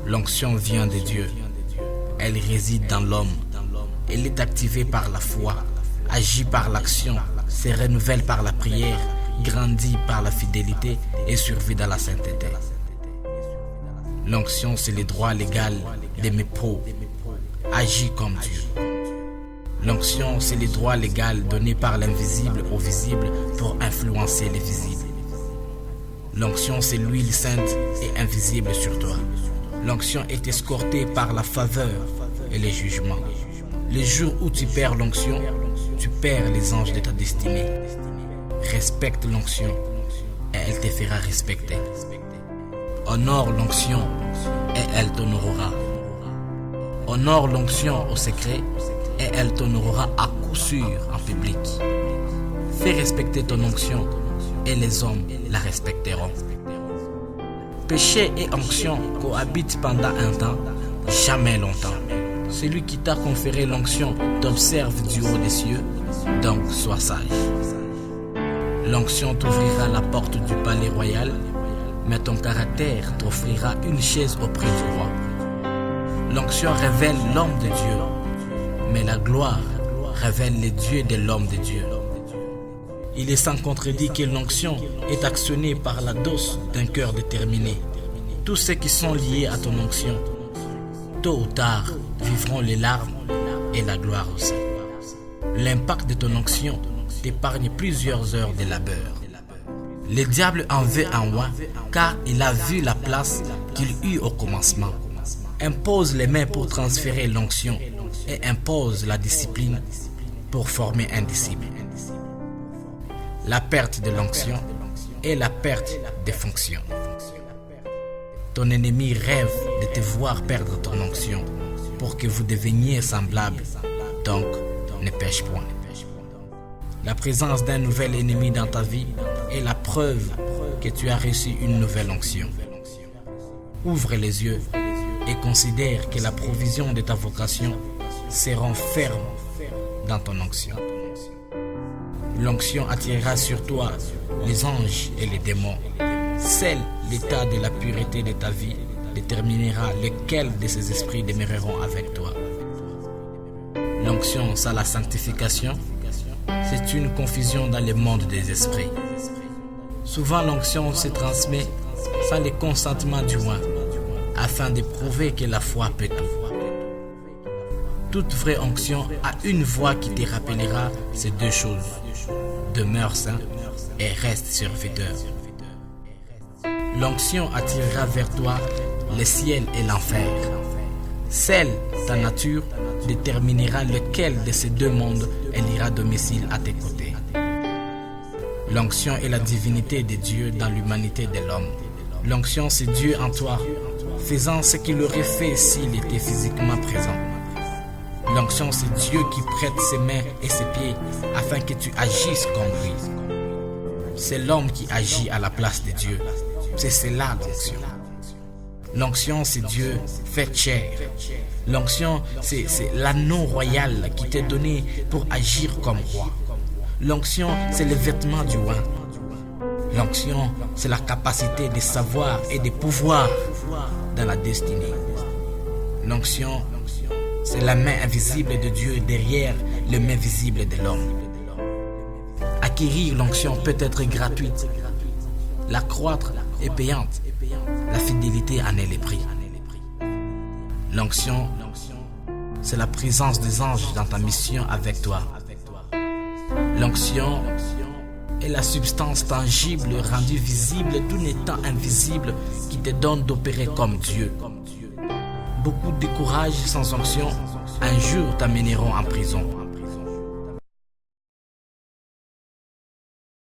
L'onction vient de Dieu. Elle réside dans l'homme. Elle est activée par la foi, agit par l'action, se renouvelle par la prière, grandit par la fidélité et survit dans la sainteté. L'onction, c'est le droit légal de mes pros. Agis comme Dieu. L'onction, c'est le droit légal donné par l'invisible au visible pour influencer les visibles. L'onction, c'est l'huile sainte et invisible sur toi. L'onction est escortée par la faveur et le jugement. Le jour où tu perds l'onction, tu perds les anges de ta destinée. Respecte l'onction et elle te fera respecter. Honore l'onction et elle t'honorera. Honore l'onction au secret et elle t'honorera à coup sûr en public. Fais respecter ton onction et les hommes la respecteront. Péché et onction cohabitent pendant un temps, jamais longtemps. Celui qui t'a conféré l'onction t'observe du haut des cieux, donc sois sage. L'onction t'ouvrira la porte du palais royal, mais ton caractère t'offrira une chaise auprès du roi. L'onction révèle l'homme de Dieu, mais la gloire révèle les dieux de l'homme de Dieu. Il est sans contredit que l'onction est actionnée par la dose d'un cœur déterminé. Tous ceux qui sont liés à ton onction, tôt ou tard, vivront les larmes et la gloire aussi. L'impact de ton onction t'épargne plusieurs heures de labeur. Le diable en veut en moi, car il a vu la place qu'il eut au commencement. Impose les mains pour transférer l'onction et impose la discipline pour former un disciple. La perte de l'onction est la perte des fonctions. Ton ennemi rêve de te voir perdre ton onction pour que vous deveniez semblables, donc ne pêche point. La présence d'un nouvel ennemi dans ta vie est la preuve que tu as reçu une nouvelle onction. Ouvre les yeux et considère que la provision de ta vocation sera ferme dans ton onction. L'onction attirera sur toi les anges et les démons. Seul l'état de la pureté de ta vie déterminera lequel de ces esprits demeureront avec toi. L'onction sans la sanctification, c'est une confusion dans le monde des esprits. Souvent l'onction se transmet sans le consentement du roi, afin de prouver que la foi peut tout. Toute vraie onction a une voix qui te rappellera ces deux choses. Demeure saint et reste serviteur. L'onction attirera vers toi le ciel et l'enfer. Seule ta nature déterminera lequel de ces deux mondes elle ira domicile à tes côtés. L'onction est la divinité de Dieu dans l'humanité de l'homme. L'onction, c'est Dieu en toi, faisant ce qu'il aurait fait s'il était physiquement présent. L'onction, c'est Dieu qui prête ses mains et ses pieds afin que tu agisses comme lui. C'est l'homme qui agit à la place de Dieu. C'est cela l'onction. L'onction, c'est Dieu fait chair. L'onction, c'est l'anneau royal qui t'est donné pour agir comme roi. L'onction, c'est le vêtement du roi. L'onction, c'est la capacité de savoir et de pouvoir dans la destinée. L'onction, c'est la main invisible de Dieu derrière les mains visibles de l'homme. Acquérir l'onction peut être gratuite. L'accroître est payante. La fidélité en est le prix. L'onction, c'est la présence des anges dans ta mission avec toi. L'onction est la substance tangible rendue visible tout n'étant invisible qui te donne d'opérer comme Dieu. Beaucoup de courage sans onction un jour t'amèneront en prison.